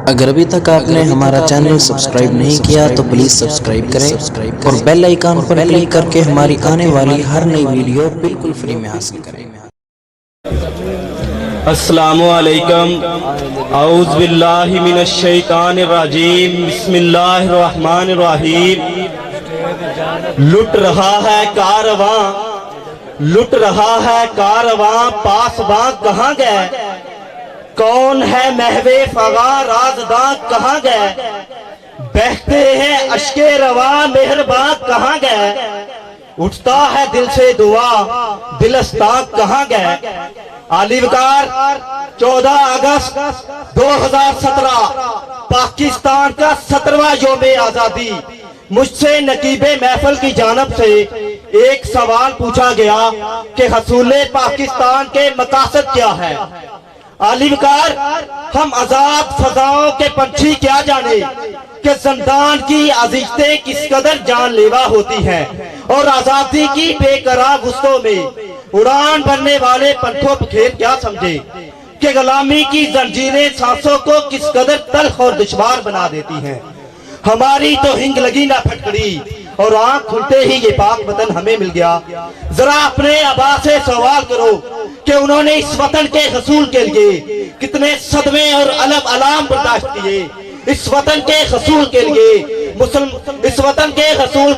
اگر ابھی تک آپ نے ہمارا چینل سبسکرائب نہیں کیا تو پلیز سبسکرائب کریں اور بیل آئیکن پر کلک کر کے ہماری آنے والی ہر نئی ویڈیو بالکل فری میں حاصل کریں۔ السلام علیکم، اعوذ باللہ من الشیطان الرجیم، بسم اللہ الرحمن الرحیم۔ لٹ رہا ہے کارواں، لٹ رہا ہے کارواں، پاسباں کہاں گئے؟ کون ہے محو فغاں، رازداں کہاں گئے؟ بہتے ہیں اشک رواں، مہرباں کہاں گئے؟ اٹھتا ہے دل سے دعا، دلستاں کہاں گئے؟ علی وقار 14 اگست 2017 پاکستان کا 17واں یوم آزادی۔ مجھ سے نقیب محفل کی جانب سے ایک سوال پوچھا گیا کہ حصول پاکستان کے مقاصد کیا ہے؟ علی وقار، ہم آزاد فضاؤں کے پنچھی کیا جانے کہ زندان کی عزیزتیں کس قدر جان لیوا ہوتی ہیں، اور آزادی کی بے قرار وسطوں میں اڑان بھرنے والے پنکھوں بکھیر کیا سمجھے کہ غلامی کی زنجیریں سانسوں کو کس قدر تلخ اور دشوار بنا دیتی ہیں۔ ہماری تو ہنگ لگی نہ پھٹکڑی، اور آنکھ کھلتے ہی یہ پاک وطن ہمیں مل گیا۔ ذرا اپنے آبا سے سوال کرو کہ انہوں نے اس وطن کے حصول کے لیے کتنے صدمے اور علم علام برداشت کیے۔ اس وطن کے حصول کے لیے اس وطن کے حصول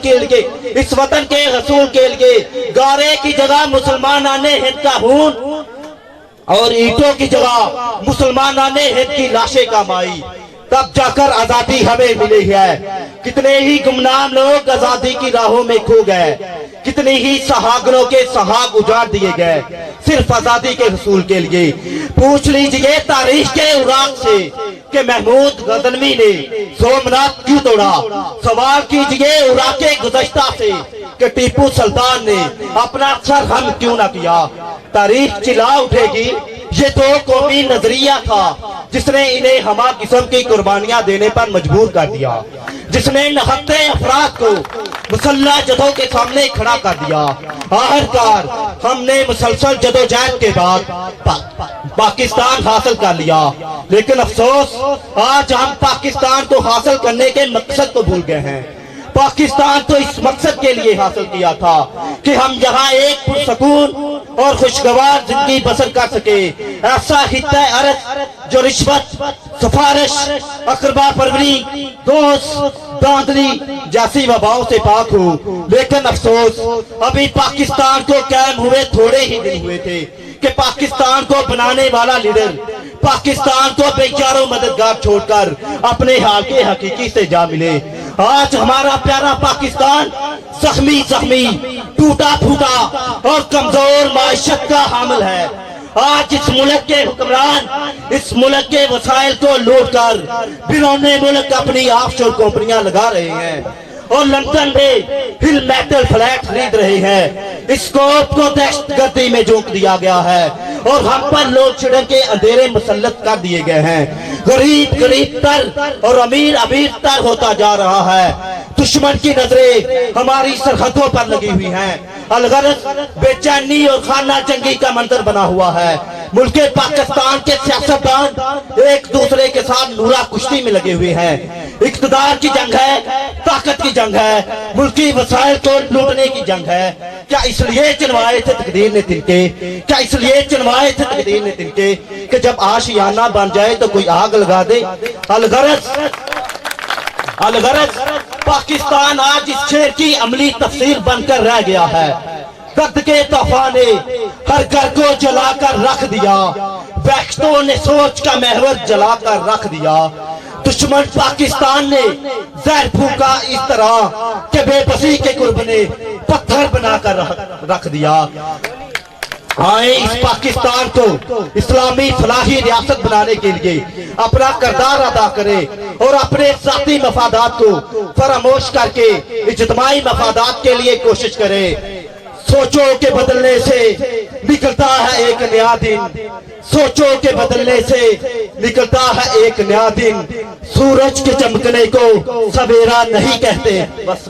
کے لیے گارے کی جگہ مسلمانوں نے ہند کا خون اور اینٹوں کی جگہ مسلمانوں نے ہند کی لاشیں کمائی، تب جا کر آزادی ہمیں ملی ہے۔ کتنے ہی گمنام لوگ آزادی کی راہوں میں کھو گئے، کتنی ہی سہاگنوں کے سہاگ اجاڑ دیے گئے صرف آزادی کے حصول کے لیے۔ پوچھ لیجئے تاریخ کے اوراق سے کہ محمود غزنوی نے سومناتھ کیوں توڑا؟ سوال کیجئے اوراق گزشتہ سے کہ ٹیپو سلطان نے اپنا سر ہم کیوں نہ کیا؟ تاریخ چلا اٹھے گی۔ یہ دو قومی نظریہ تھا جس نے انہیں ہما قسم کی قربانیاں دینے پر مجبور کر دیا، جس نے نہتے افراد کو مسلح جدوں کے سامنے کھڑا کر دیا۔ آخرکار ہم نے مسلسل جدوجہد کے بعد پاکستان حاصل کر لیا، لیکن افسوس آج ہم پاکستان کو حاصل کرنے کے مقصد کو بھول گئے ہیں۔ پاکستان تو اس مقصد کے لیے حاصل کیا تھا کہ ہم یہاں ایک پرسکون اور خوشگوار زندگی بسر کر سکے، ایسا خطہ ارض جو رشوت، سفارش، اقربا پروری، دوست داندلی جیسی وباؤں سے پاک ہو۔ لیکن افسوس ابھی پاکستان کو قائم ہوئے تھوڑے ہی دن ہوئے تھے کہ پاکستان کو بنانے والا لیڈر پاکستان کو بے یار و مددگار چھوڑ کر اپنے حال کے حقیقی سے جا ملے۔ آج ہمارا پیارا پاکستان زخمی ٹوٹا پھوٹا اور کمزور معیشت کا حامل ہے۔ آج اس ملک کے حکمران اس ملک کے وسائل کو لوٹ کر بیرون ملک اپنی آف شور کمپنیاں لگا رہے ہیں اور لندن میں ہل میٹل فلیٹ خرید رہے ہیں۔ اس کوپ کو دہشت گردی میں جھونک دیا گیا ہے اور ہم پر لوڈ شیڈنگ کے اندھیرے مسلط کر دیے گئے ہیں۔ غریب تر اور امیر تر ہوتا جا رہا ہے۔ دشمن کی نظریں ہماری سرحدوں پر لگی ہوئی ہیں۔ الغرض بے چینی اور خانہ جنگی کا منظر بنا ہوا ہے۔ ملک پاکستان کے سیاستدان ایک دوسرے کے ساتھ نورا کشتی میں لگے ہوئے ہیں۔ اقتدار کی جنگ ہے، طاقت کی جنگ ہے، ملکی وسائل کو لوٹنے کی جنگ ہے۔ کیا اس لیے چنوائے تھے تقدیر نے تنکے کہ جب آشیانہ بن جائے تو کوئی آگ لگا دے؟ الغرض پاکستان آج اس شعر کی عملی تفسیر بن کر رہ گیا ہے۔ درد کے طوفان نے ہر گھر کو جلا کر رکھ دیا، بہشتوں نے سوچ کا محور جلا کر رکھ دیا۔ دشمن پاکستان نے زہر پھونکا اس طرح کہ بے بسی کے قرب نے پتھر بنا کر رکھ دیا۔ آئیں اس پاکستان کو اسلامی فلاحی ریاست بنانے کے لیے اپنا کردار ادا کرے اور اپنے ذاتی مفادات کو فراموش کر کے اجتماعی مفادات کے لیے کوشش کرے۔ سوچو کے بدلنے سے نکلتا ہے ایک نیا دن، سوچو کے بدلنے سے نکلتا ہے ایک نیا دن، سورج کے چمکنے کو سویرا نہیں کہتے۔ بس